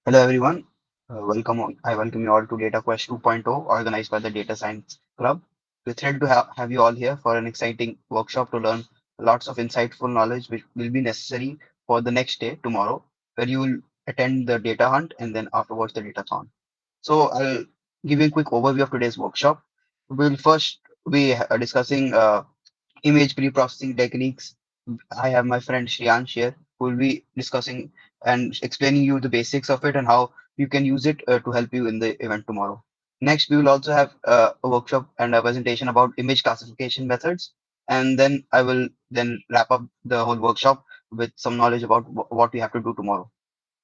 Hello everyone. I welcome you all to Dataquest 2.0 organized by the Data Science Club. We're thrilled to have you all here for an exciting workshop to learn lots of insightful knowledge which will be necessary for the next day, tomorrow, where you will attend the data hunt and then afterwards the datathon. So I'll give you a quick overview of today's workshop. We'll first be discussing image pre-processing techniques. I have my friend Sriansh here who will be discussing and explaining you the basics of it and how you can use it to help you in the event tomorrow. Next, we will also have a workshop and a presentation about image classification methods. And then I will then wrap up the whole workshop with some knowledge about what we have to do tomorrow.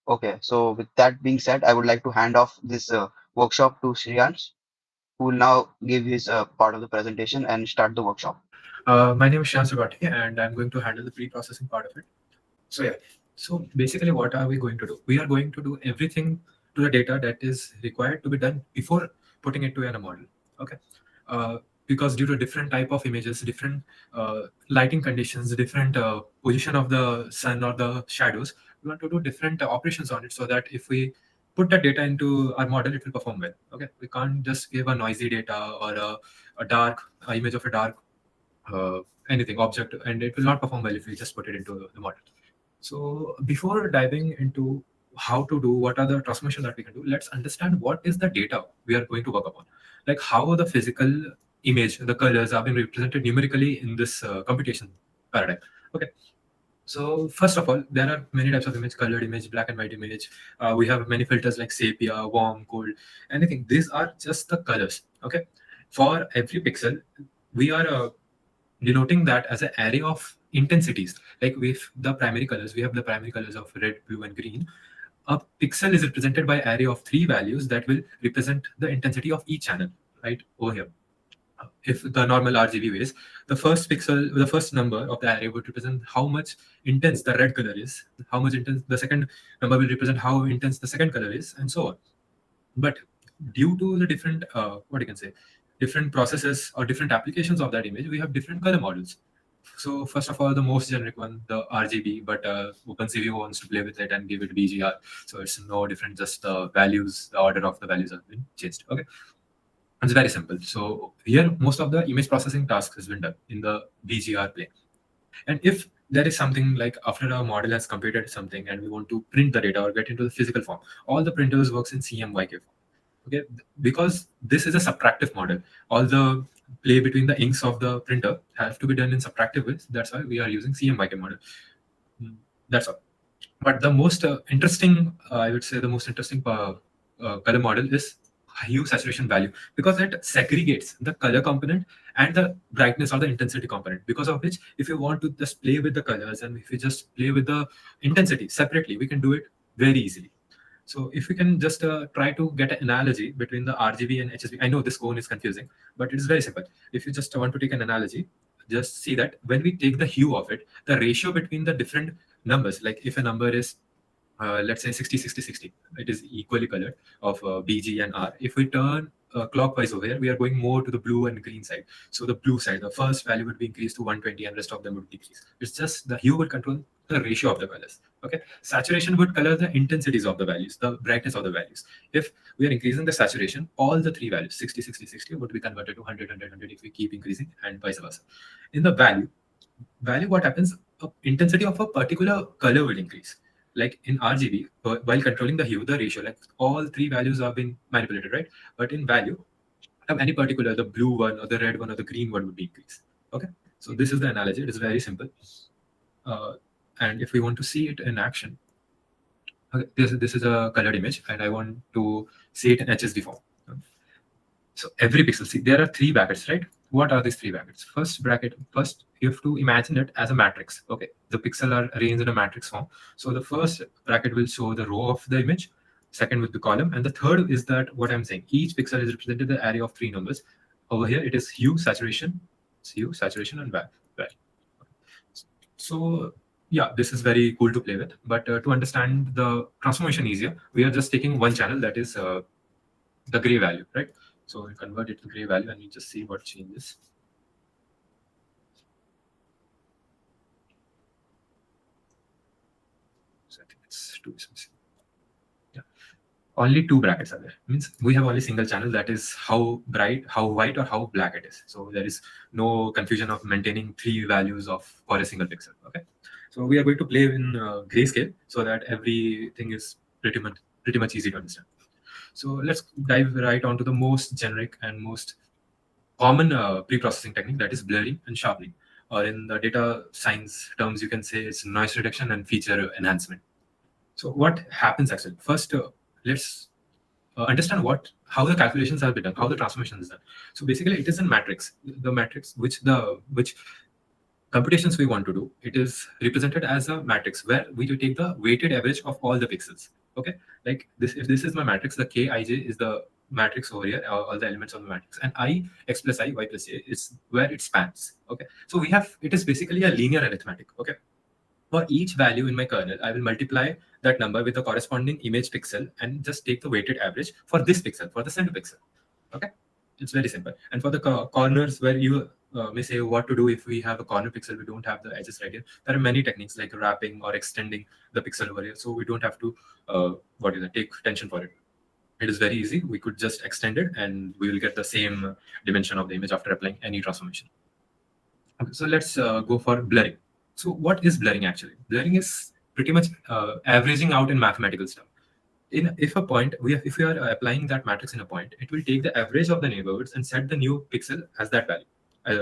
Okay, so with that being said, I would like to hand off this workshop to Sriyansh, who will now give his part of the presentation and start the workshop. My name is Sriansh, and I'm going to handle the pre-processing part of it. So yeah, so basically, what are we going to do? We are going to do everything to the data that is required to be done before putting it to in a model. Okay, uh, because due to different type of images, different lighting conditions, different position of the sun or the shadows, we want to do different operations on it so that if we put that data into our model, it will perform well. Okay, we can't just give a noisy data or a dark image of a dark uh, anything object, and it will not perform well if we just put it into the model. So before diving into how to do what are the transformation that we can do, let's understand what is the data we are going to work upon, like how the physical image, the colors are being represented numerically in this computation paradigm. Okay, so first of all, there are many types of image: colored image, black and white image. We have many filters like sepia, warm, cold, anything. These are just the colors. Okay, for every pixel, we are denoting that as an array of intensities. Like with the primary colors, we have the primary colors of red, blue, and green. A pixel is represented by array of three values that will represent the intensity of each channel, right over here. If the normal RGB ways, the first pixel, the first number of the array would represent how much intense the red color is, how much intense the second number will represent how intense the second color is, and so on. But due to the different, what you can say, different processes or different applications of that image, we have different color models. So first of all, the most generic one, the RGB, but OpenCV wants to play with it and give it BGR. So it's no different, just the values, the order of the values have been changed. Okay, it's very simple. So here, most of the image processing task has been done in the BGR plane. And if there is something like after a model has computed something and we want to print the data or get into the physical form, all the printers works in CMYK form. Okay, because this is a subtractive model. All the play between the inks of the printer have to be done in subtractive ways. That's why we are using CMYK model. Mm, That's all. But the most interesting, I would say, the most interesting color model is hue saturation value, because it segregates the color component and the brightness or the intensity component. Because of which, if you want to just play with the colors and if you just play with the intensity separately, we can do it very easily. So if we can just try to get an analogy between the RGB and HSB, I know this cone is confusing, but it is very simple. If you just want to take an analogy, just see that when we take the hue of it, the ratio between the different numbers, like if a number is let's say 60, 60, 60, it is equally colored of BG and R. If we turn clockwise over here, we are going more to the blue and green side. So the blue side, the first value would be increased to 120 and rest of them would decrease. It's just the hue will control the ratio of the colors. Okay, saturation would color the intensities of the values, the brightness of the values. If we are increasing the saturation, all the three values 60, 60, 60 would be converted to 100, 100, 100 if we keep increasing, and vice versa. In the value, what happens, intensity of a particular color will increase. Like in RGB, while controlling the hue, the ratio, like all three values have been manipulated, right? But in value, of any particular, the blue one or the red one or the green one would be increased. Okay, so this is the analogy. It is very simple. uh, and if we want to see it in action, okay, this is a colored image and I want to see it in HSV form. So every pixel, see, there are three brackets, right? What are these three brackets? First bracket, first you have to imagine it as a matrix. Okay, the pixel are arranged in a matrix form. So the first bracket will show the row of the image, second with the column, and the third is that what I'm saying. Each pixel is represented the array of three numbers. Over here, it is hue, saturation, and value. So yeah, this is very cool to play with. But to understand the transformation easier, we are just taking one channel, that is the gray value, right? So we convert it to gray value and we just see what changes. So I think it's too expensive. Yeah. only two brackets are there. Means we have only single channel, that is how bright, how white, or how black it is. So there is no confusion of maintaining three values of for a single pixel. Okay, so we are going to play in grayscale so that everything is pretty much easy to understand. So let's dive right onto the most generic and most common pre-processing technique, that is blurring and sharpening, or in the data science terms you can say it's noise reduction and feature enhancement. So what happens actually? First, let's understand how the calculations are done, how the transformation is done. So basically, it is a matrix. The matrix which computations we want to do, it is represented as a matrix where we do take the weighted average of all the pixels. Okay, like this. If this is my matrix, the Kij is the matrix over here, all the elements of the matrix, and I x plus I y plus j is where it spans. Okay, so we have, it is basically a linear arithmetic. Okay, for each value in my kernel, I will multiply that number with the corresponding image pixel and just take the weighted average for this pixel, for the center pixel. Okay, it's very simple. And for the corners where you may say what to do if we have a corner pixel, we don't have the edges right here. There are many techniques like wrapping or extending the pixel over here, so we don't have to take tension for it. It is very easy. We could just extend it, and we will get the same dimension of the image after applying any transformation. Okay, so let's go for blurring. So what is blurring actually? Blurring is pretty much averaging out in mathematical stuff. If a point if we are applying that matrix in a point, it will take the average of the neighborhoods and set the new pixel as that value,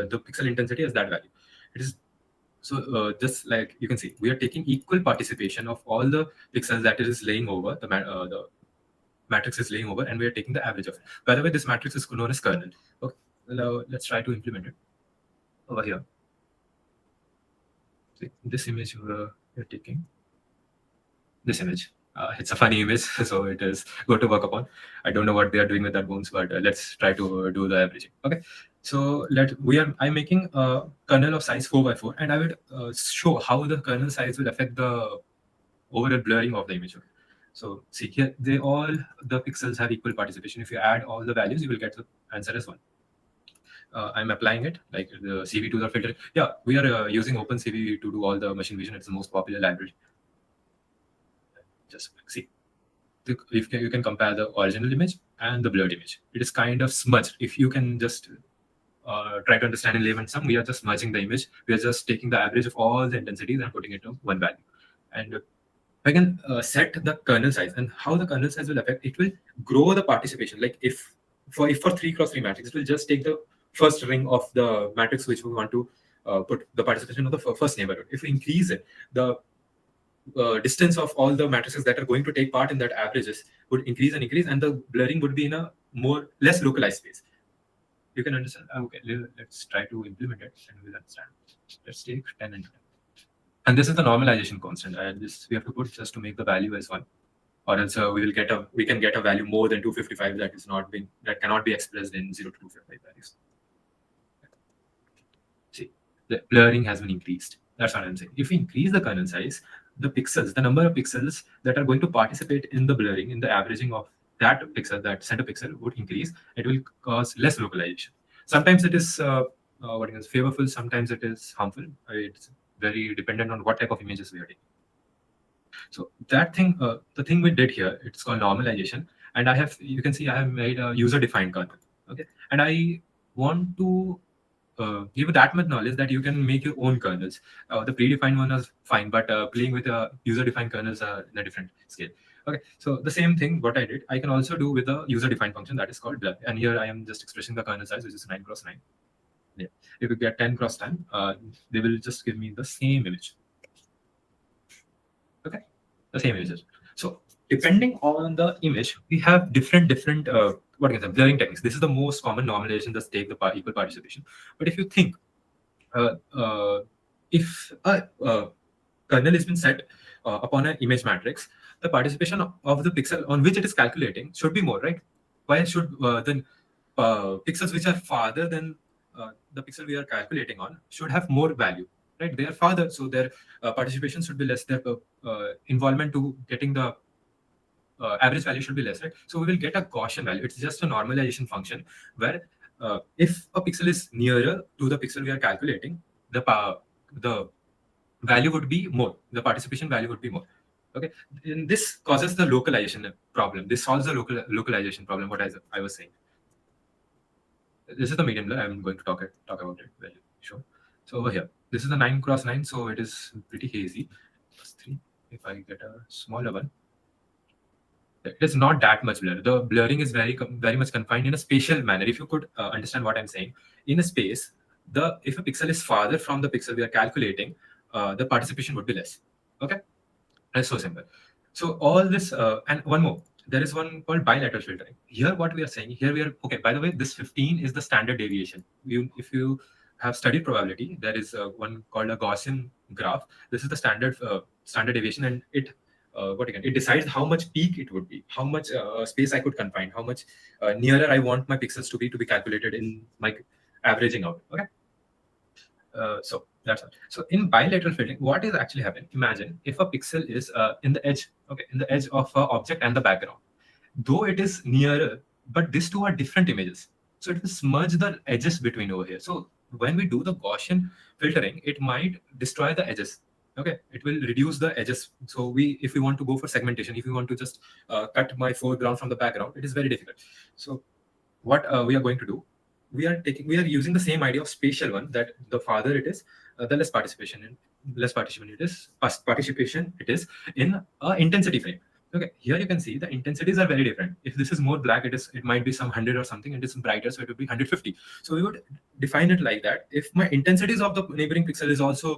the pixel intensity as that value. It is so just like you can see, we are taking equal participation of all the pixels that it is laying over the matrix is laying over, and we are taking the average of it. By the way, this matrix is known as kernel. Okay, now let's try to implement it over here. See, this image you're taking, this image. It's a funny image, so it is good to work upon. I don't know what they are doing with that bones, but let's try to do the averaging. Okay, so I'm making a kernel of size 4 by 4, and I would show how the kernel size will affect the overall blurring of the image. Okay? So see here, all the pixels have equal participation. If you add all the values, you will get the answer as 1. I'm applying it like the CV to the filter. Yeah, we are using OpenCV to do all the machine vision. It's the most popular library. Just see, if you can compare the original image and the blurred image, it is kind of smudged. If you can just try to understand in layman terms, we are just merging the image. We are just taking the average of all the intensities and putting it to one value. And I can set the kernel size, and how the kernel size will affect it will grow the participation. Like if for 3x3 matrix, it will just take the first ring of the matrix which we want to put the participation of the first neighborhood. If we increase it, the distance of all the matrices that are going to take part in that averages would increase and increase, and the blurring would be in a less localized space. You can understand. Okay, let's try to implement it and we'll understand. Let's take 10 and 10. And this is the normalization constant. This we have to put just to make the value as 1, or else we can get a value more than 255 that cannot be expressed in 0 to 255 values. See, the blurring has been increased. That's what I'm saying. If we increase the kernel size, the number of pixels that are going to participate in the blurring, in the averaging of that pixel, that center pixel would increase. It will cause less localization. Sometimes it is favorable, sometimes it is harmful. It's very dependent on what type of images we are taking. So that thing, the thing we did here, it's called normalization. And you can see I have made a user-defined kernel. Okay, and I want to give you that much knowledge that you can make your own kernels. The predefined one is fine, but playing with user-defined kernels are in a different scale. Okay, so the same thing, what I did, I can also do with a user-defined function that is called blur. And here I am just expressing the kernel size, which is 9 cross 9. Yeah. If you get 10 cross 10, they will just give me the same image. Okay, the same images. So depending on the image, we have different blurring techniques. This is the most common normalization that take the equal participation. But if you think, if a kernel has been set upon an image matrix, the participation of the pixel on which it is calculating should be more, right? Why should the pixels which are farther than the pixel we are calculating on should have more value, right? They are farther, so their participation should be less. Their involvement to getting the average value should be less, right? So we will get a Gaussian value. It's just a normalization function where if a pixel is nearer to the pixel we are calculating, the value would be more. The participation value would be more. Okay, and this causes the localization problem. This solves the localization problem. What I was saying. This is the medium blur. I'm going to talk about it very sure. So over here, this is the 9x9, so it is pretty hazy. Plus 3. If I get a smaller one, it is not that much blur. The blurring is very much confined in a spatial manner. If you could understand what I'm saying, in a space, the if a pixel is farther from the pixel we are calculating, the participation would be less. Okay, it's so simple. So all this and one more. There is one called bilateral filtering. Here, what we are saying here, we are okay. By the way, this 15 is the standard deviation. If you have studied probability, there is one called a Gaussian graph. This is the standard deviation, and it decides how much peak it would be, how much space I could confine, how much nearer I want my pixels to be calculated in my averaging out. Okay. So that's all. So in bilateral filtering, what is actually happening? Imagine if a pixel is in the edge, okay, in the edge of an object and the background, though it is nearer, but these two are different images. So it will smudge the edges between over here. So when we do the Gaussian filtering, it might destroy the edges. Okay, it will reduce the edges. So if we want to go for segmentation, if we want to just cut my foreground from the background, it is very difficult. So what we are going to do, we are using the same idea of spatial one, that the farther it is, the less participation it is in a intensity frame. Okay, here you can see the intensities are very different. If this is more black, it might be some 100 or something, and it's brighter, so it would be 150. So we would define it like that. If my intensities of the neighboring pixel is also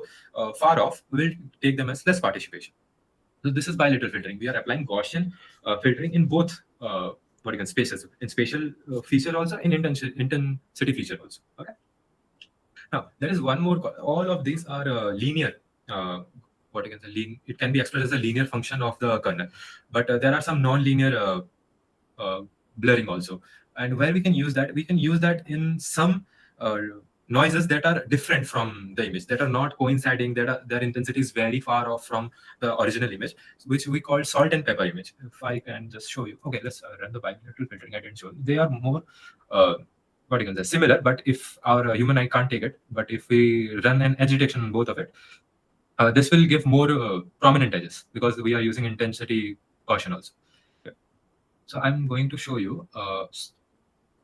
far off, we'll take them as less participation. So this is bilateral filtering. We are applying Gaussian filtering in both what you can spaces, in spatial feature also, in intensity feature also. Okay. Now there is one more. All of these are linear. What you can say, it can be expressed as a linear function of the kernel, but there are some non-linear blurring also. And where we can use that in some noises that are different from the image, that are not coinciding, their intensity is very far off from the original image, which we call salt and pepper image. If I can just show you. Okay, let's run the bilateral filtering. I didn't show you. They are more what you can say, similar, but if our human eye can't take it, but if we run an edge detection on both of it, this will give more prominent edges, because we are using intensity caution also. Okay. So I'm going to show you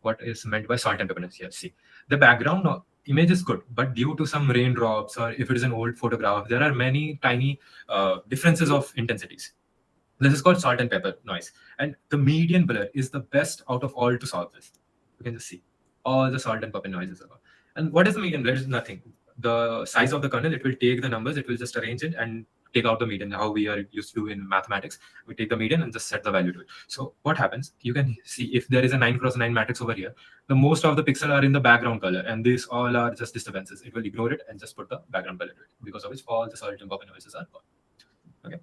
what is meant by salt and pepperness here. See, the background image is good, but due to some raindrops, or if it is an old photograph, there are many tiny differences of intensities. This is called salt and pepper noise. And the median blur is the best out of all to solve this. You can just see all the salt and pepper noises. And what is the median blur? It is nothing. The size of the kernel, it will take the numbers, it will just arrange it and take out the median, how we are used to do in mathematics. We take the median and just set the value to it. So what happens, you can see if there is a 9x9 matrix over here, the most of the pixels are in the background color, and these all are just disturbances. It will ignore it and just put the background color to it, because of which all the salt and pepper noises are gone. Okay.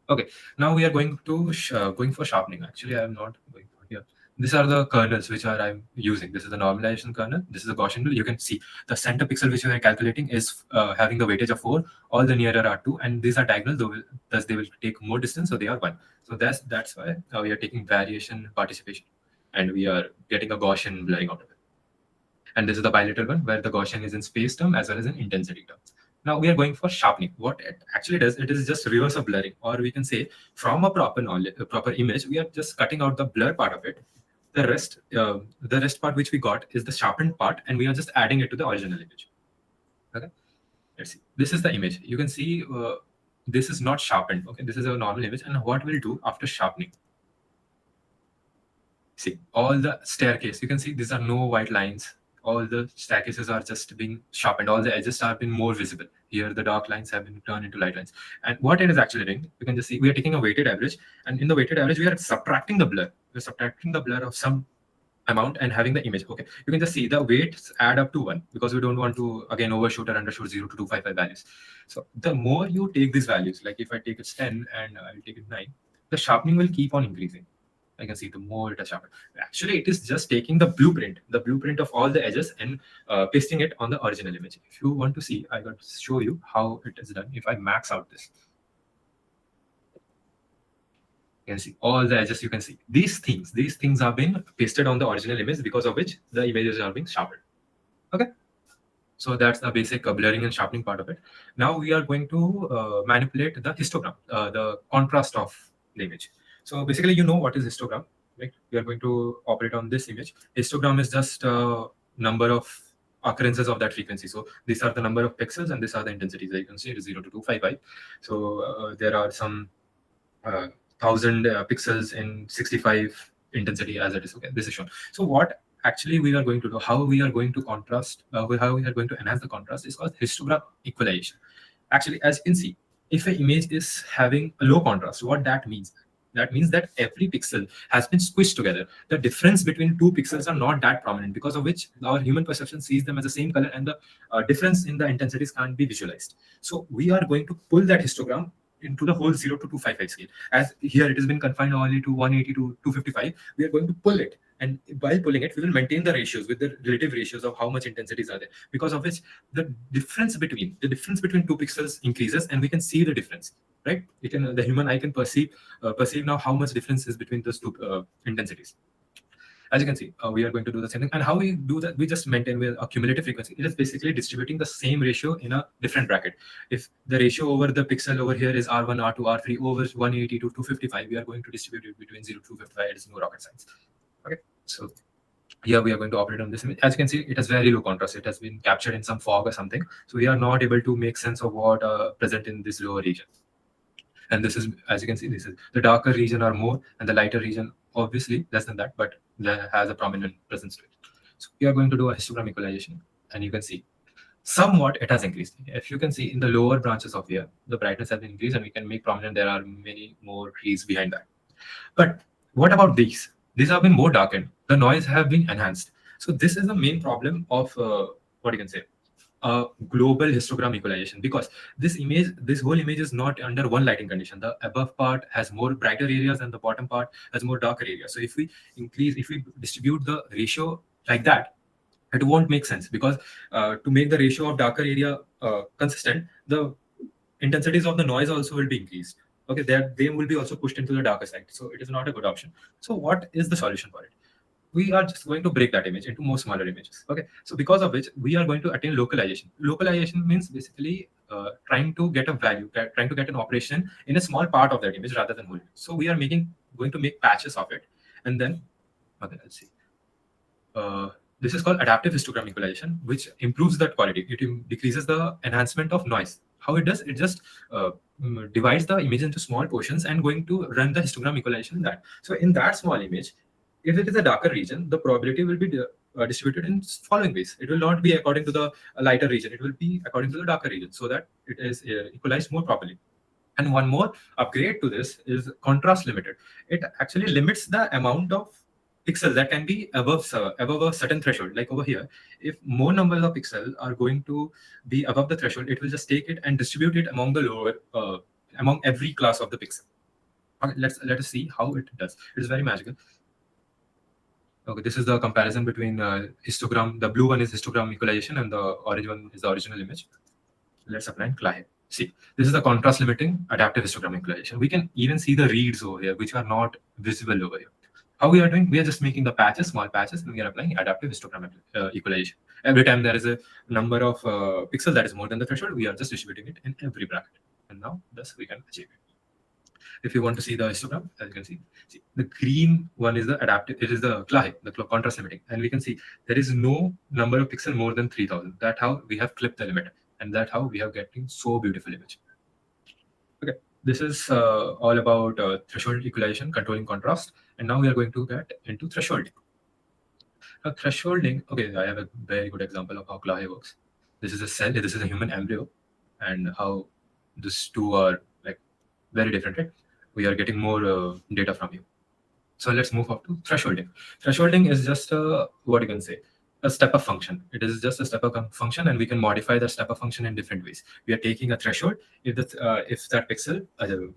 Okay, now we are going to going for sharpening. Actually, I am not going for here. These are the kernels which I'm using. This is the normalization kernel. This is the Gaussian rule. You can see the center pixel which we are calculating is having the weightage of 4. All the nearer are 2, and these are diagonal. Thus, they will take more distance, so they are 1. So that's why we are taking variation participation, and we are getting a Gaussian blurring out of it. And this is the bilateral one, where the Gaussian is in space term as well as in intensity term. Now we are going for sharpening. What it actually does, it is just reverse of blurring, or we can say from a proper image, we are just cutting out the blur part of it. The rest part which we got is the sharpened part, and we are just adding it to the original image. Okay, let's see. This is the image. You can see this is not sharpened. Okay, this is a normal image, and what we'll do after sharpening. See all the staircase. You can see these are no white lines. All the staircases are just being sharpened. All the edges have been more visible. Here, the dark lines have been turned into light lines. And what it is actually doing, you can just see we are taking a weighted average. And in the weighted average, we are subtracting the blur. We're subtracting the blur of some amount and having the image. Okay, you can just see the weights add up to 1, because we don't want to again overshoot or undershoot 0 to 255 values. So the more you take these values, like if I take it 10 and I'll take it 9, the sharpening will keep on increasing. I can see the more it is sharpened. Actually, it is just taking the blueprint of all the edges, and pasting it on the original image. If you want to see, I got to show you how it is done. If I max out this, you can see all the edges. You can see these things are being pasted on the original image, because of which the images are being sharpened. Okay. So that's the basic blurring and sharpening part of it. Now we are going to manipulate the histogram, the contrast of the image. So basically, you know what is histogram, right? We are going to operate on this image. Histogram is just number of occurrences of that frequency. So these are the number of pixels and these are the intensities. As you can see, it is 0 to 255. So there are some 1000 pixels in 65 intensity as it is. Okay, this is shown. So what actually we are going to do, how we are going to contrast, how we are going to enhance the contrast is called histogram equalization. Actually, as you can see, if an image is having a low contrast, what that means? That means that every pixel has been squished together. The difference between two pixels are not that prominent, because of which our human perception sees them as the same color, and the difference in the intensities can't be visualized. So we are going to pull that histogram into the whole 0 to 255 scale. As here it has been confined only to 180 to 255, we are going to pull it. And while pulling it, we will maintain the ratios with the relative ratios of how much intensities are there, because of which the difference between two pixels increases, and we can see the difference, right? We can, the human eye can perceive now how much difference is between those two intensities. As you can see, we are going to do the same thing. And how we do that, we just maintain with a cumulative frequency. It is basically distributing the same ratio in a different bracket. If the ratio over the pixel over here is R1, R2, R3 over 180 to 255, we are going to distribute it between 0 to 255. It is no rocket science. Okay, so here we are going to operate on this image. As you can see, it has very low contrast. It has been captured in some fog or something. So we are not able to make sense of what present in this lower region. And this is, as you can see, this is the darker region are more, and the lighter region obviously less than that, but that has a prominent presence to it. So we are going to do a histogram equalization, and you can see somewhat it has increased. If you can see in the lower branches of here, the brightness has been increased, and we can make prominent there are many more trees behind that. But what about these? These have been more darkened. The noise have been enhanced. So this is the main problem of what you can say, global histogram equalization, because this whole image is not under one lighting condition. The above part has more brighter areas and the bottom part has more darker areas. So if we distribute the ratio like that, it won't make sense, because to make the ratio of darker area consistent, the intensities of the noise also will be increased. Okay, they will be also pushed into the darker side. So it is not a good option. So what is the solution for it? We are just going to break that image into more smaller images. Okay, so because of which we are going to attain localization. Localization means basically trying to get a value, trying to get an operation in a small part of that image rather than whole image. So we are going to make patches of it, and then okay, let's see. This is called adaptive histogram equalization, which improves that quality. It decreases the enhancement of noise. How it does? It just divides the image into small portions and going to run the histogram equalization in that. So in that small image, if it is a darker region, the probability will be distributed in following ways. It will not be according to the lighter region. It will be according to the darker region, so that it is equalized more properly. And one more upgrade to this is contrast limited. It actually limits the amount of pixels that can be above a certain threshold. Like over here, if more numbers of pixels are going to be above the threshold, it will just take it and distribute it among the lower among every class of the pixel. Okay, let us see how it does. It is very magical. Okay, this is the comparison between histogram. The blue one is histogram equalization, and the orange one is the original image. Let's apply Clahe. See, this is the contrast limiting adaptive histogram equalization. We can even see the reads over here, which are not visible over here. How we are doing? We are just making the patches, small patches, and we are applying adaptive histogram equalization. Every time there is a number of pixels that is more than the threshold, we are just distributing it in every bracket. And now, thus, we can achieve it. If you want to see the histogram, as you can see, the green one is the adaptive, it is the Clahe, the contrast limiting. And we can see there is no number of pixels more than 3000. That's how we have clipped the limit. And that's how we have getting so beautiful image. Okay, this is all about threshold equalization, controlling contrast. And now we are going to get into thresholding. Now, thresholding, okay, I have a very good example of how Clahe works. This is a cell, this is a human embryo, and how these two are like very different, right? We are getting more data from you. So let's move up to thresholding. Thresholding is just what you can say, a step-up function. It is just a step-up function, and we can modify the step-up function in different ways. We are taking a threshold. If that pixel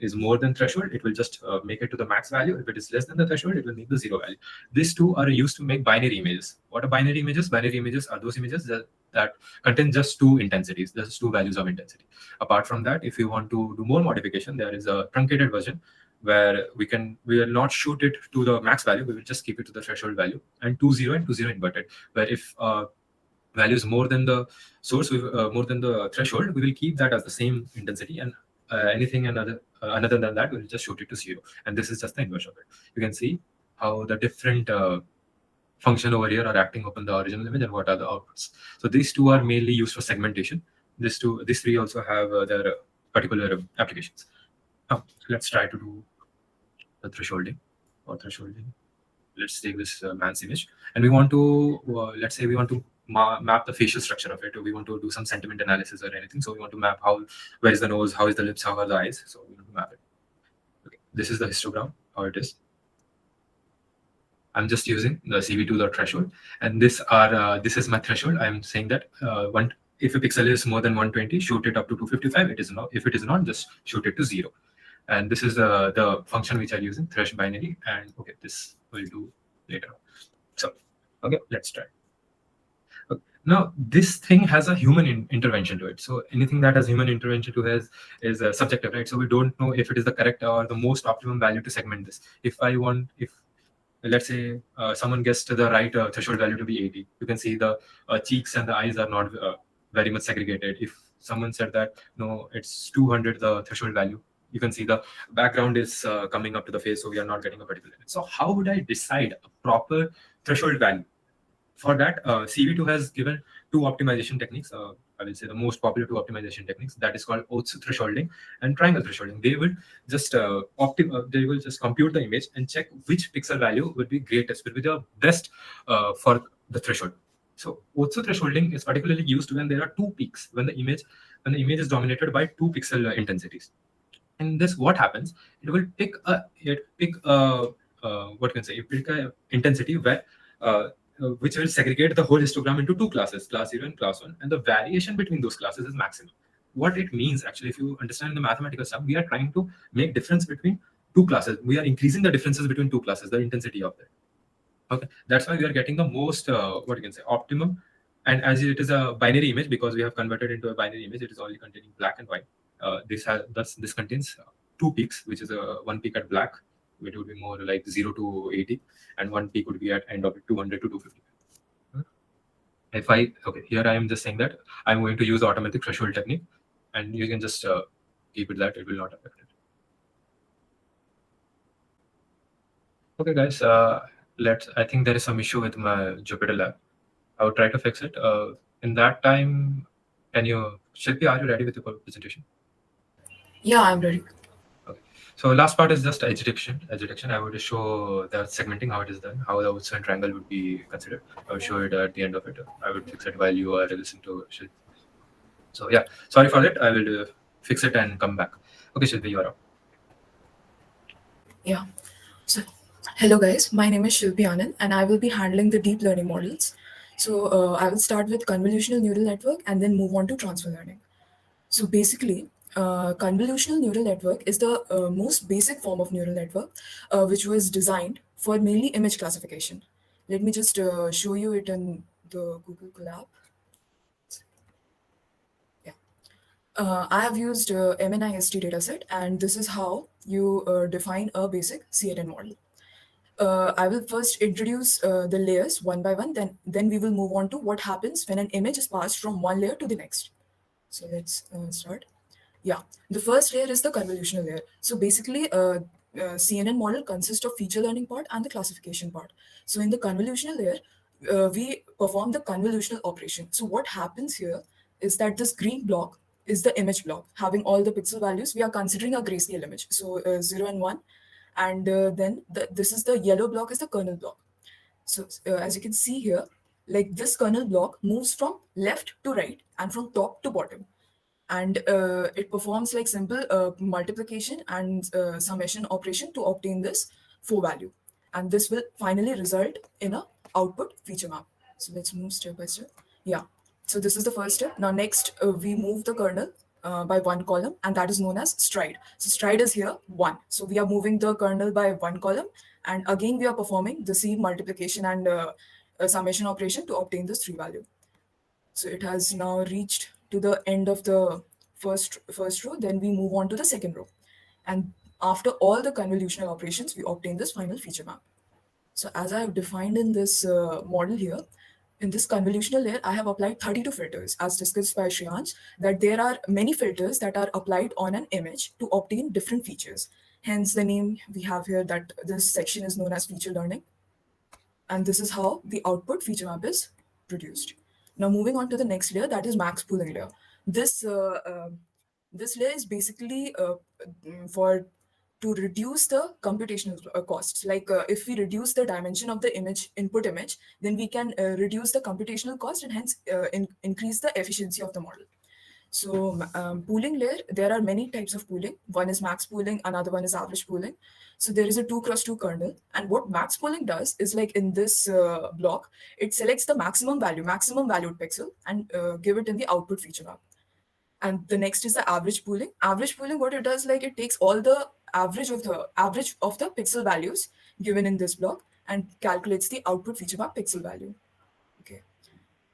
is more than threshold, it will just make it to the max value. If it is less than the threshold, it will make the zero value. These two are used to make binary images. What are binary images? Binary images are those images that contain just two intensities, just two values of intensity. Apart from that, if you want to do more modification, there is a truncated version where we will not shoot it to the max value. We will just keep it to the threshold value, and 2 0 and 2 0 inverted, where if values more than the source, more than the threshold, we will keep that as the same intensity, and anything another than that, we'll just shoot it to zero. And this is just the inverse of it. You can see how the different function over here are acting upon the original image and what are the outputs. So these two are mainly used for segmentation. These three also have their particular applications. Now, let's try to do the thresholding or thresholding. Let's take this man's image, and we want to let's say we want to map the facial structure of it, or we want to do some sentiment analysis or anything. So we want to map where is the nose, how is the lips, how are the eyes. So we want to map it. Okay, this is the histogram, how it is. I'm just using the CV2.threshold, and this is my threshold. I'm saying that one if a pixel is more than 120, shoot it up to 255. It is not. If it is not, just shoot it to zero. And this is the function which I'm using, thresh binary. And okay, this we'll do later. So okay, let's try. Okay. Now this thing has a human intervention to it. So anything that has human intervention to has is subjective, right? So we don't know if it is the correct or the most optimum value to segment this. If let's say someone gets to the right threshold value to be 80, you can see the cheeks and the eyes are not very much segregated. If someone said that no, it's 200 the threshold value, you can see the background is coming up to the face, so we are not getting a particular image. So how would I decide a proper threshold value? For that, CV2 has given two optimization techniques. I will say the most popular two optimization techniques, that is called Oates thresholding and triangle thresholding. They will just compute the image and check which pixel value would be greatest, will be the best for the threshold. So Oates thresholding is particularly used when there are two peaks, when the image is dominated by two pixel intensities. In this, what happens? It will pick what can say, pick a intensity where which will segregate the whole histogram into two classes, class 0 and class 1, and the variation between those classes is maximum. What it means, actually, if you understand the mathematical stuff, we are trying to make difference between two classes. We are increasing the differences between two classes, the intensity of that. Okay, that's why we are getting the most what you can say, optimum. And as it is a binary image, because we have converted into a binary image, it is only containing black and white. This contains two peaks, which is one peak at black, which would be more like 0 to 80, and one peak would be at end of it, 200 to 250. If I okay, here I am just saying that I'm going to use the automatic threshold technique, and you can just keep it that it will not affect it. Okay, guys, I think there is some issue with my Jupyter lab. I will try to fix it. In that time, Shilpi, are you ready with the presentation? Yeah, I'm ready. Okay. So last part is just edge detection. I would show the segmenting, how it is done, how the outside triangle would be considered. I will show it at the end of it. I would fix it while you are listening to Shilpi. So yeah, sorry for that. I will fix it and come back. Okay, Shilpi, you are up. Yeah. So, hello guys. My name is Shilpi Anand, and I will be handling the deep learning models. So, I will start with convolutional neural network and then move on to transfer learning. So, basically, convolutional neural network is the most basic form of neural network, which was designed for mainly image classification. Let me just show you it in the Google Colab. Yeah. I have used MNIST dataset, and this is how you define a basic CNN model. I will first introduce the layers one by one, then we will move on to what happens when an image is passed from one layer to the next. So let's start. Yeah, the first layer is the convolutional layer. So basically, CNN model consists of feature learning part and the classification part. So in the convolutional layer, we perform the convolutional operation. So what happens here is that this green block is the image block having all the pixel values. We are considering a grayscale image, so 0 and 1, and then this is the yellow block is the kernel block. So as you can see here, like this kernel block moves from left to right and from top to bottom, and it performs like simple multiplication and summation operation to obtain this 4 value, and this will finally result in a output feature map. So let's move step by step. Yeah, so this is the first step. Now next, we move the kernel by one column, and that is known as stride. So stride is here 1, so we are moving the kernel by one column, and again we are performing the same multiplication and summation operation to obtain this 3 value. So it has now reached to the end of the first row. Then we move on to the second row. And after all the convolutional operations, we obtain this final feature map. So as I have defined in this model here, in this convolutional layer, I have applied 32 filters, as discussed by Shriansh, that there are many filters that are applied on an image to obtain different features. Hence, the name we have here that this section is known as feature learning. And this is how the output feature map is produced. Now, moving on to the next layer, that is max pooling layer. This this layer is basically for to reduce the computational costs. Like if we reduce the dimension of the image input image, then we can reduce the computational cost and hence increase the efficiency of the model. So pooling layer, there are many types of pooling. One is max pooling, another one is average pooling. So there is a 2x2 kernel. And what max pooling does is, like in this block, it selects the maximum valued pixel, and give it in the output feature map. And the next is the average pooling. Average pooling, what it does, like it takes all the average of the pixel values given in this block and calculates the output feature map pixel value. Okay.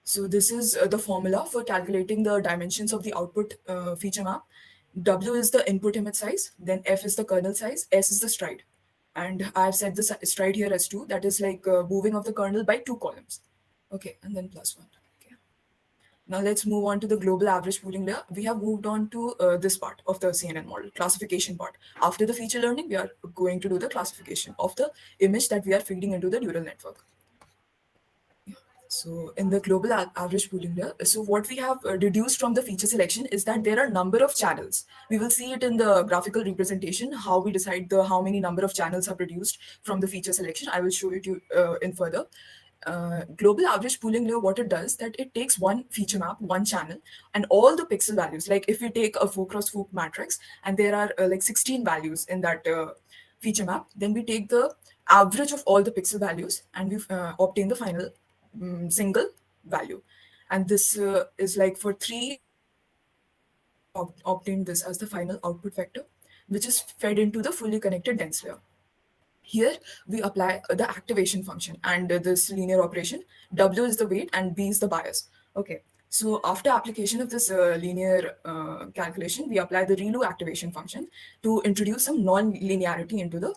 So this is the formula for calculating the dimensions of the output feature map. W is the input image size, then F is the kernel size, S is the stride. And I've set the stride here as 2, that is like moving of the kernel by 2 columns. Okay, and then +1. Okay. Now let's move on to the global average pooling layer. We have moved on to this part of the CNN model, classification part. After the feature learning, we are going to do the classification of the image that we are feeding into the neural network. So in the global average pooling layer, so what we have deduced from the feature selection is that there are number of channels. We will see it in the graphical representation, how we decide how many number of channels are produced from the feature selection. I will show it to you in further. Global average pooling layer, what it does, that it takes one feature map, one channel, and all the pixel values. Like if we take a 4x4 matrix and there are like 16 values in that feature map, then we take the average of all the pixel values and we obtain the final single value. And this is like for 3 obtain this as the final output vector, which is fed into the fully connected dense layer. Here we apply the activation function and this linear operation. W is the weight and B is the bias. Okay. So after application of this linear calculation, we apply the ReLU activation function to introduce some non-linearity into the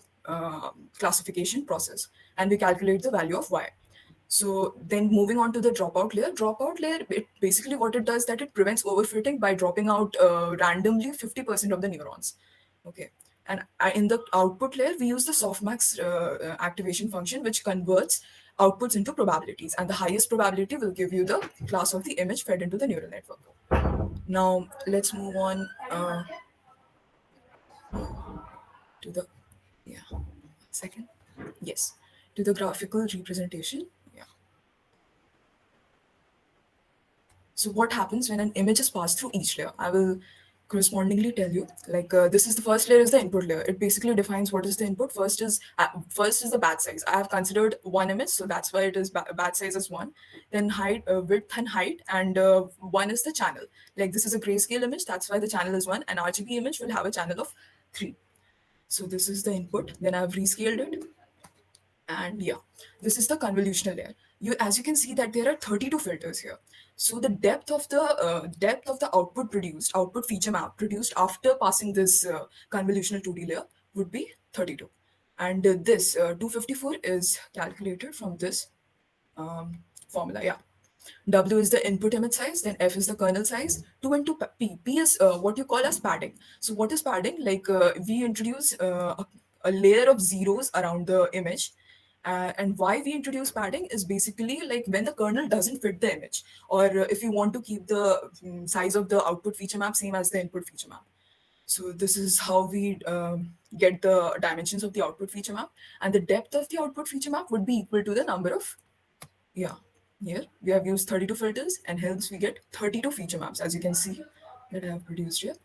classification process, and we calculate the value of Y. So then moving on to the dropout layer, it basically what it does, that it prevents overfitting by dropping out randomly 50% of the neurons. Okay. And in the output layer, we use the softmax activation function, which converts outputs into probabilities. And the highest probability will give you the class of the image fed into the neural network. Now, let's move on to the, second. Yes, to the graphical representation. Yeah. So what happens when an image is passed through each layer? I will correspondingly tell you. Like this is the first layer is the input layer. It basically defines what is the input. First is the batch size. I have considered one image, so that's why it is batch size is 1. Then height, width and height, and 1 is the channel. Like this is a grayscale image, that's why the channel is 1. An RGB image will have a channel of 3. So this is the input. Then I've rescaled it. And yeah, this is the convolutional layer. As you can see that there are 32 filters here. So the depth of the output feature map produced after passing this convolutional 2D layer would be 32. And this 254 is calculated from this formula. Yeah. W is the input image size, then F is the kernel size, 2 into P. P is what you call as padding. So what is padding? Like we introduce a layer of zeros around the image. And why we introduce padding is basically like when the kernel doesn't fit the image, or if you want to keep the size of the output feature map same as the input feature map. So this is how we get the dimensions of the output feature map, and the depth of the output feature map would be equal to the number of, here we have used 32 filters, and hence we get 32 feature maps, as you can see that I have produced here.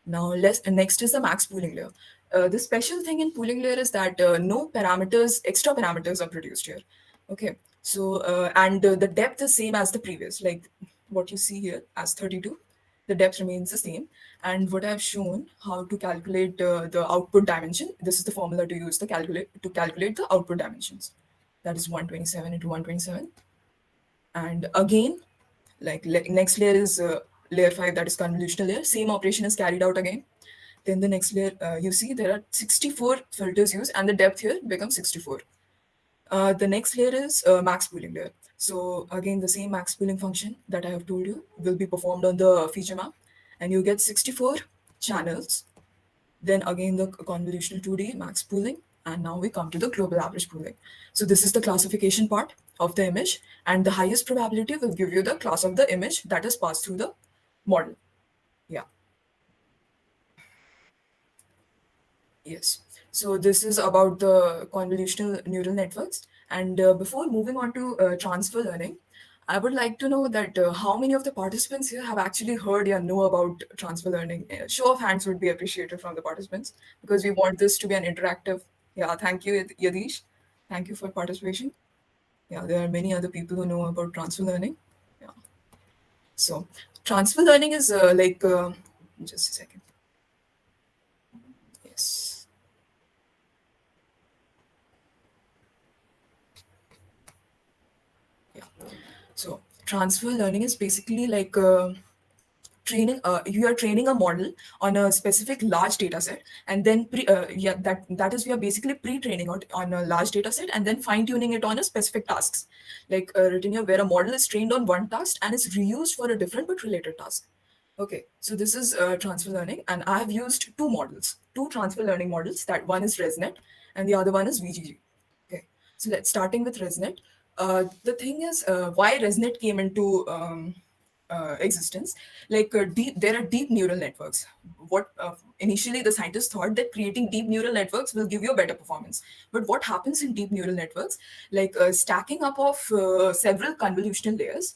Now next is the max pooling layer. The special thing in pooling layer is that no extra parameters are produced here. Okay, so and the depth is same as the previous, like what you see here as 32. The depth remains the same. And what I've shown how to calculate the output dimension. This is the formula to use to calculate the output dimensions. That is 127 into 127. And again, like next layer is layer 5, that is convolutional layer. Same operation is carried out again. Then the next layer, you see there are 64 filters used, and the depth here becomes 64. The next layer is max pooling layer. So again, the same max pooling function that I have told you will be performed on the feature map, and you get 64 channels. Then again, the convolutional 2D max pooling, and now we come to the global average pooling. So this is the classification part of the image, and the highest probability will give you the class of the image that is passed through the model. Yeah. Yes. So this is about the convolutional neural networks. And before moving on to transfer learning, I would like to know that how many of the participants here have actually heard or know about transfer learning? Show of hands would be appreciated from the participants because we want this to be an interactive. Yeah, thank you, Yadish. Thank you for participation. Yeah, there are many other people who know about transfer learning. Yeah. So transfer learning is just a second. Yes. Yeah. So transfer learning is basically like training. You are training a model on a specific large data set, and then that is we are basically pre-training on a large data set, and then fine-tuning it on a specific tasks, like written here where a model is trained on one task and is reused for a different but related task. Okay, so this is transfer learning, and I have used two models, two transfer learning models. That one is ResNet, and the other one is VGG. Okay, so let's starting with ResNet. The thing is, why ResNet came into existence? Like there are deep neural networks. What initially the scientists thought that creating deep neural networks will give you a better performance, but what happens in deep neural networks, like stacking up of several convolutional layers,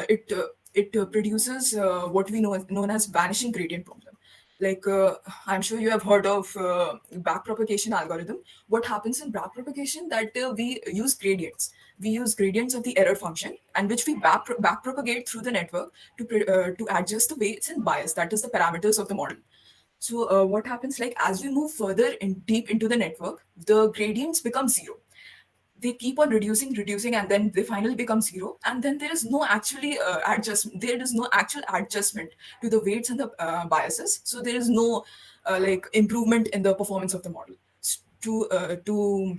it produces what we know known as vanishing gradient problem. Like I'm sure you have heard of backpropagation algorithm. What happens in backpropagation, that we use gradients of the error function, and which we backpropagate through the network to adjust the weights and bias, that is the parameters of the model. So what happens, like as we move further in deep into the network, the gradients become zero. They keep on reducing, and then they finally become zero, and then there is no actually adjustment, there is no actual adjustment to the weights and the biases, so there is no like improvement in the performance of the model. To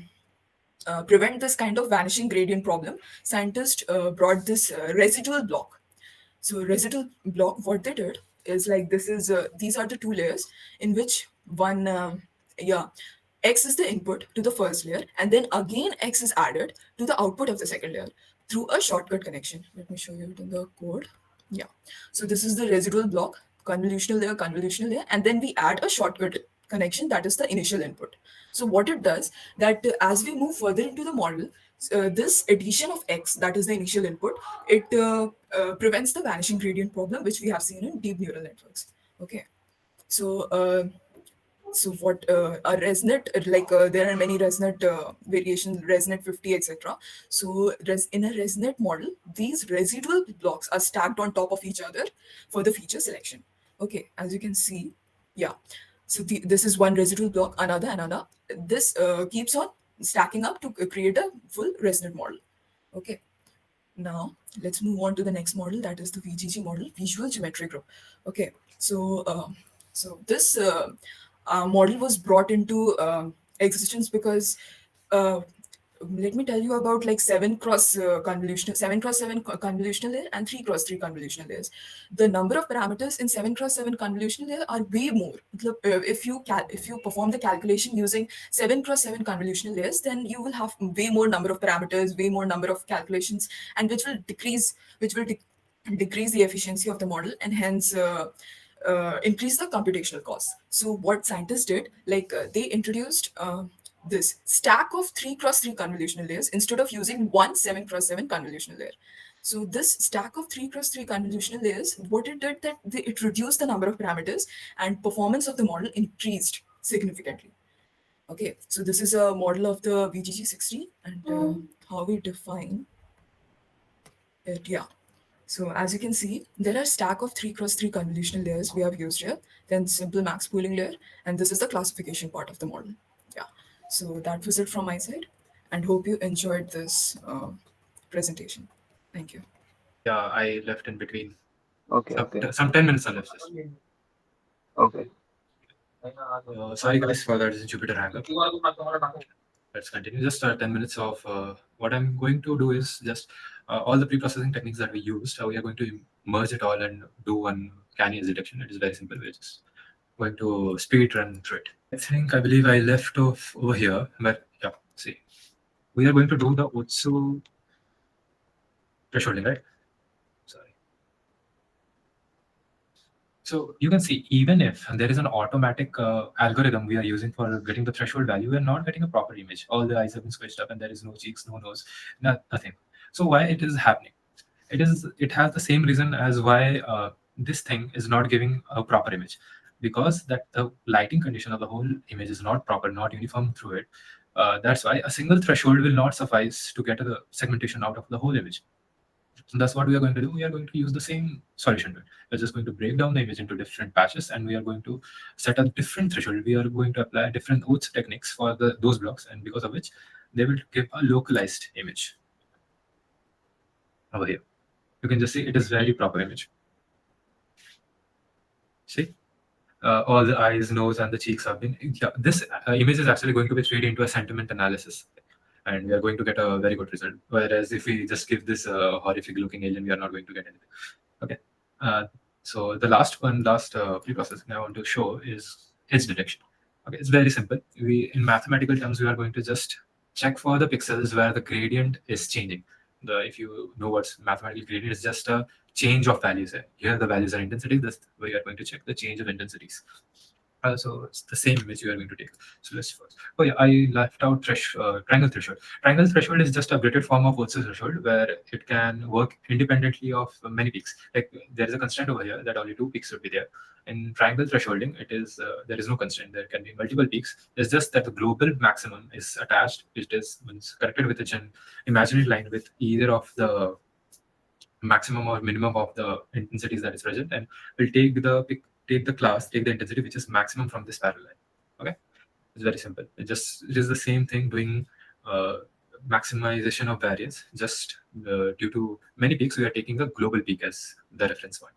prevent this kind of vanishing gradient problem, scientists brought this residual block. So residual block, what they did is, like, this is these are the two layers in which one yeah, x is the input to the first layer, and then again x is added to the output of the second layer through a shortcut connection. Let me show you it in the code. Yeah. So this is the residual block, convolutional layer, and then we add a shortcut connection, that is the initial input. So what it does, that as we move further into the model, this addition of x, that is the initial input, it prevents the vanishing gradient problem, which we have seen in deep neural networks. Okay. So what a ResNet, like there are many ResNet variations, ResNet 50, etc. So in a ResNet model, these residual blocks are stacked on top of each other for the feature selection. Okay, as you can see, yeah. So this is one residual block, another. This keeps on stacking up to create a full ResNet model. Okay. Now, let's move on to the next model, that is the VGG model, Visual Geometry Group. Okay, so this model was brought into existence because uh, let me tell you about, like, 7 cross 7 convolutional layer and 3 cross 3 convolutional layers. The number of parameters in 7 cross 7 convolutional layer are way more. If you perform the calculation using 7 cross 7 convolutional layers, then you will have way more number of parameters, way more number of calculations, and which will decrease the efficiency of the model, and hence increase the computational costs. So what scientists did, like they introduced this stack of 3 cross 3 convolutional layers instead of using one 7 cross 7 convolutional layer. So this stack of 3 cross 3 convolutional layers, what it did, that it reduced the number of parameters, and performance of the model increased significantly. Okay, so this is a model of the VGG60, and how we define it. Yeah. So as you can see, there are stack of 3 cross 3 convolutional layers we have used here, then simple max pooling layer, and this is the classification part of the model. Yeah. So that was it from my side, and hope you enjoyed this presentation. Thank you. Yeah, I left in between. Okay, okay, Some 10 minutes are left. okay. Sorry guys for that Jupiter hang up. let's continue. Just 10 minutes of what I'm going to do is just all the pre-processing techniques that we used. We are going to merge it all and do one canny detection. It is very simple. We're just going to speed run through it. I believe I left off over here, but yeah, see, we are going to do the Otsu thresholding, right? Sorry. So you can see, even if there is an automatic algorithm we are using for getting the threshold value, we are not getting a proper image. All the eyes have been squished up and there is no cheeks, no nose, nothing. So why it is happening? It has the same reason as why this thing is not giving a proper image, because that the lighting condition of the whole image is not proper, not uniform through it. That's why a single threshold will not suffice to get the segmentation out of the whole image. So that's what we are going to do. We are going to use the same solution to it. We're just going to break down the image into different patches, and we are going to set a different threshold. We are going to apply different OOTS techniques for those blocks, and because of which they will give a localized image. Over here, you can just see it is very proper image. See, all the eyes, nose, and the cheeks have been. Yeah, this image is actually going to be treated into a sentiment analysis, and we are going to get a very good result. Whereas if we just give this horrific looking alien, we are not going to get anything. Okay. So the last pre-processing I want to show is edge detection. Okay, it's very simple. In mathematical terms, we are going to just check for the pixels where the gradient is changing. If you know what's mathematical gradient, is just a change of values. Here the values are intensity. This we are going to check the change of intensities. So it's the same image you are going to take. So let's first. Oh yeah, I left out triangle threshold. Triangle threshold is just a upgraded form of Wurzel threshold where it can work independently of many peaks. Like there is a constraint over here that only 2 peaks should be there. In triangle thresholding, it is there is no constraint. There can be multiple peaks. It's just that the global maximum is attached. It is connected with an imaginary line with either of the maximum or minimum of the intensities that is present, and we'll take the intensity which is maximum from this parallel line. Okay, it's very simple. It is the same thing doing maximization of variance. Just due to many peaks, we are taking the global peak as the reference point.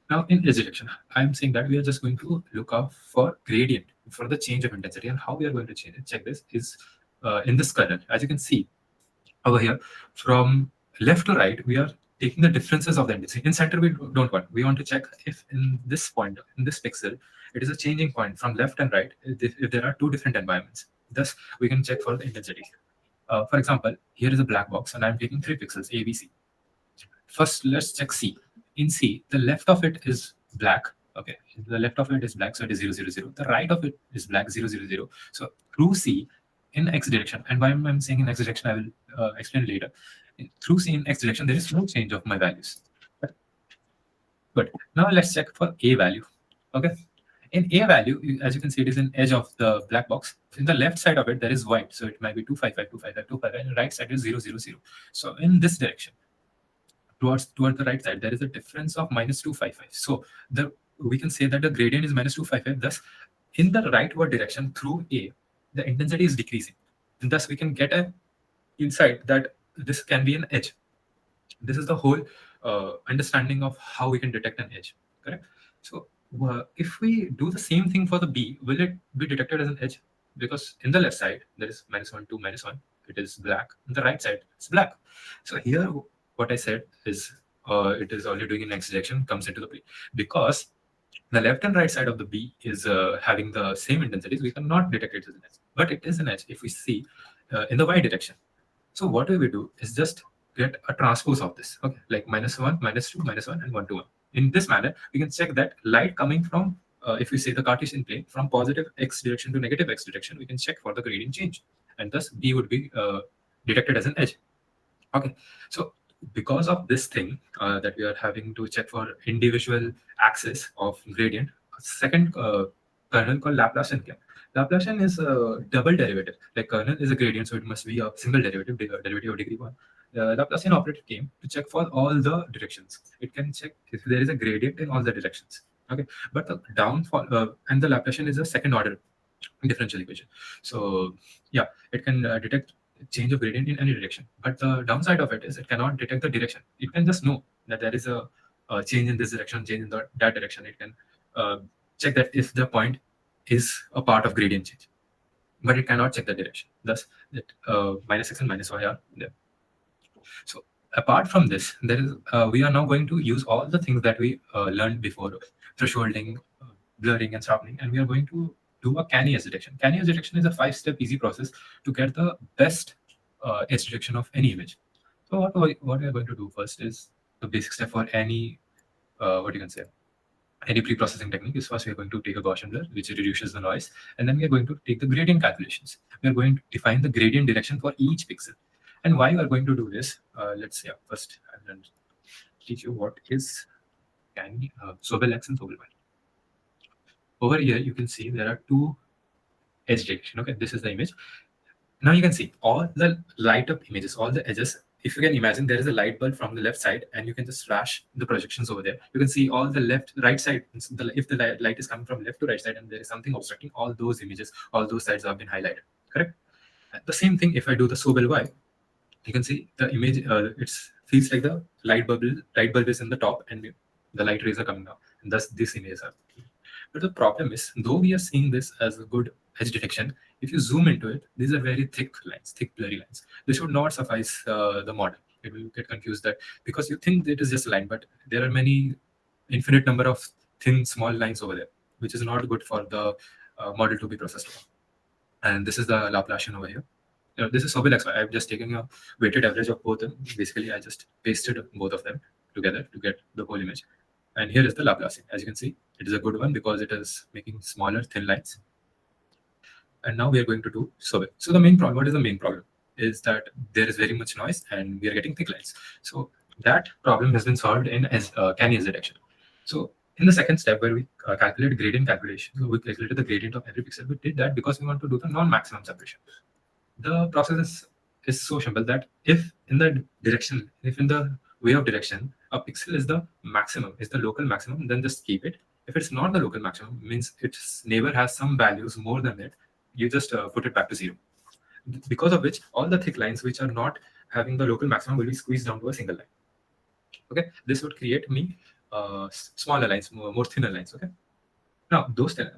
Now in edge detection, I'm saying that we are just going to look out for gradient for the change of intensity, and how we are going to check this is in this color. As you can see over here, from left to right, we are taking the differences of the intensity. In center, we don't want. We want to check if in this point, in this pixel, it is a changing point from left and right, if there are 2 different environments. Thus, we can check for the intensity. For example, here is a black box, and I'm taking 3 pixels, A, B, C. First, let's check C. In C, the left of it is black. Okay, the left of it is black, so it is 0, 0, 0. The right of it is black, 0, 0, 0. So through C, in X direction, and why I'm saying in X direction, I will explain later. Through C in X direction, there is no change of my values. Good. Now let's check for A value. Okay. In A value, as you can see, it is an edge of the black box. In the left side of it, there is white. So it might be 255, 255, 255, and the right side is 0, 0, 0. So in this direction, towards the right side, there is a difference of minus 255. So we can say that the gradient is minus 255. Thus, in the rightward direction through A, the intensity is decreasing. And thus, we can get an insight that this can be an edge. This is the whole understanding of how we can detect an edge. Correct? So if we do the same thing for the B, will it be detected as an edge? Because in the left side, there is -1, 2, -1. It is black. On the right side, it's black. So here, what I said is it is only doing in X direction comes into the play. Because the left and right side of the B is having the same intensities, we cannot detect it as an edge. But it is an edge if we see in the Y direction. So what we do is just get a transpose of this. Okay, like -1, -2, -1, and 1 to 1. In this manner, we can check that light coming from, if we say the Cartesian plane, from positive X direction to negative X direction, we can check for the gradient change. And thus B would be detected as an edge. Okay, so because of this thing that we are having to check for individual axis of gradient, a second kernel called Laplacian came. Laplacian is a double derivative. Like kernel is a gradient, so it must be a single derivative, derivative of degree 1. Laplacian operator came to check for all the directions. It can check if there is a gradient in all the directions. Okay, but the downfall and the Laplacian is a second order differential equation. So yeah, it can detect change of gradient in any direction. But the downside of it is it cannot detect the direction. It can just know that there is a change in this direction, change in that direction. It can check that if the point is a part of gradient change. but it cannot check the direction. Thus, that minus x and minus y are there. So apart from this, there is we are now going to use all the things that we learned before: thresholding, blurring, and sharpening, and we are going to do a canny edge detection. Canny edge detection is a 5-step easy process to get the best edge detection of any image. So what we are going to do first is the basic step for any what you can say any pre-processing technique is first we are going to take a Gaussian blur, which reduces the noise, and then we are going to take the gradient calculations. We are going to define the gradient direction for each pixel. And why we are going to do this? Let's say first I will teach you what is canny Sobel X and Sobel Y. Over here you can see there are two edge detection. Okay, this is the image. Now you can see all the light up images, all the edges. If you can imagine, there is a light bulb from the left side, and you can just flash the projections over there. You can see all the right side. If the light is coming from left to right side, and there is something obstructing, all those images, all those sides have been highlighted. Correct. The same thing if I do the Sobel Y, you can see the image. It feels like the light bulb is in the top, and the light rays are coming down, and thus this image are. But the problem is, though we are seeing this as a good edge detection, if you zoom into it, these are very thick lines, thick blurry lines. This should not suffice the model. It will get confused that because you think it is just a line, but there are many infinite number of thin, small lines over there, which is not good for the model to be processed. And this is the Laplacian over here. This is Sobel X. I've just taken a weighted average of both of them. Basically, I just pasted both of them together to get the whole image. And here is the Laplacian. As you can see, it is a good one because it is making smaller, thin lines. And now we are going to do Sobel. So the main problem, what is the main problem? Is that there is very much noise and we are getting thick lines. So that problem has been solved in canny edge detection. So in the second step where we calculate gradient calculation, so we calculated the gradient of every pixel. We did that because we want to do the non-maximum separation. The process is so simple that if in the direction, if in the way of direction, a pixel is the maximum, is the local maximum, then just keep it. If it's not the local maximum, means its neighbor has some values more than it, you just put it back to 0. Because of which all the thick lines which are not having the local maximum will be squeezed down to a single line. Okay, this would create me smaller lines, more thinner lines. Okay. Now,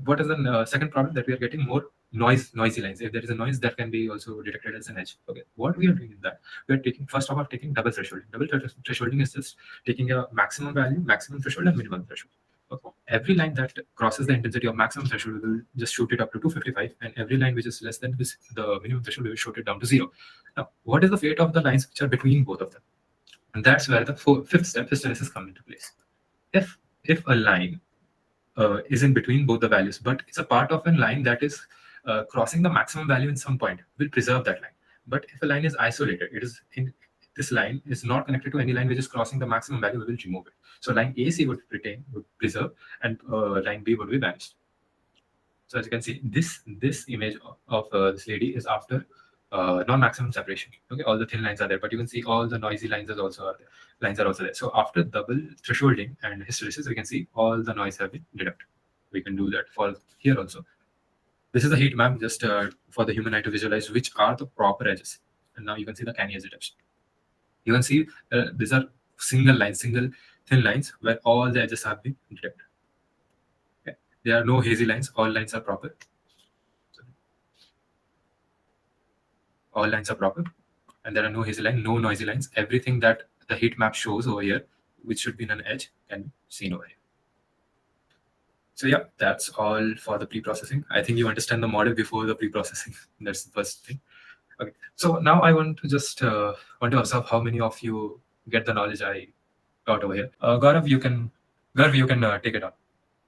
what is the second problem? That we are getting more noisy lines. If there is a noise, that can be also detected as an edge. Okay, what we are doing is that we are taking first of all taking double thresholding. Double thresholding is just taking a maximum value, maximum threshold, and minimum threshold. Okay. Every line that crosses the intensity of maximum threshold will just shoot it up to 255, and every line which is less than this, the minimum threshold will shoot it down to 0. Now, what is the fate of the lines which are between both of them? And that's where the fifth step, hysteresis, come into place. If a line is in between both the values, but it's a part of a line that is crossing the maximum value in some point, will preserve that line. But if a line is isolated, it is in this line is not connected to any line which is crossing the maximum value, we will remove it. So line AC would preserve, and line B would be vanished. So as you can see, this image of this lady is after non-maximum separation. Okay, all the thin lines are there, but you can see all the noisy lines are also there. Lines are also there. So after double thresholding and hysteresis, we can see all the noise have been deducted. We can do that for here also. This is the heat map just for the human eye to visualize which are the proper edges. And now you can see the canny edge detection. You can see these are single lines, single thin lines where all the edges have been detected. Okay. There are no hazy lines. All lines are proper. All lines are proper, and there are no hazy lines, no noisy lines. Everything that the heat map shows over here, which should be in an edge, can be seen over here. So yeah, that's all for the pre-processing. I think you understand the model before the pre-processing. That's the first thing. Okay, so now I want to just want to observe how many of you get the knowledge I got over here. Gaurav, you can take it on.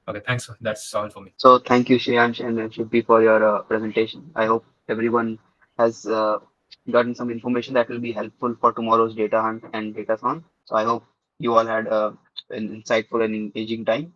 Okay, thanks. That's all for me. So thank you, Shriansh and Shilpi, for your presentation. I hope everyone has gotten some information that will be helpful for tomorrow's data hunt and data song. So I hope you all had an insightful and engaging time.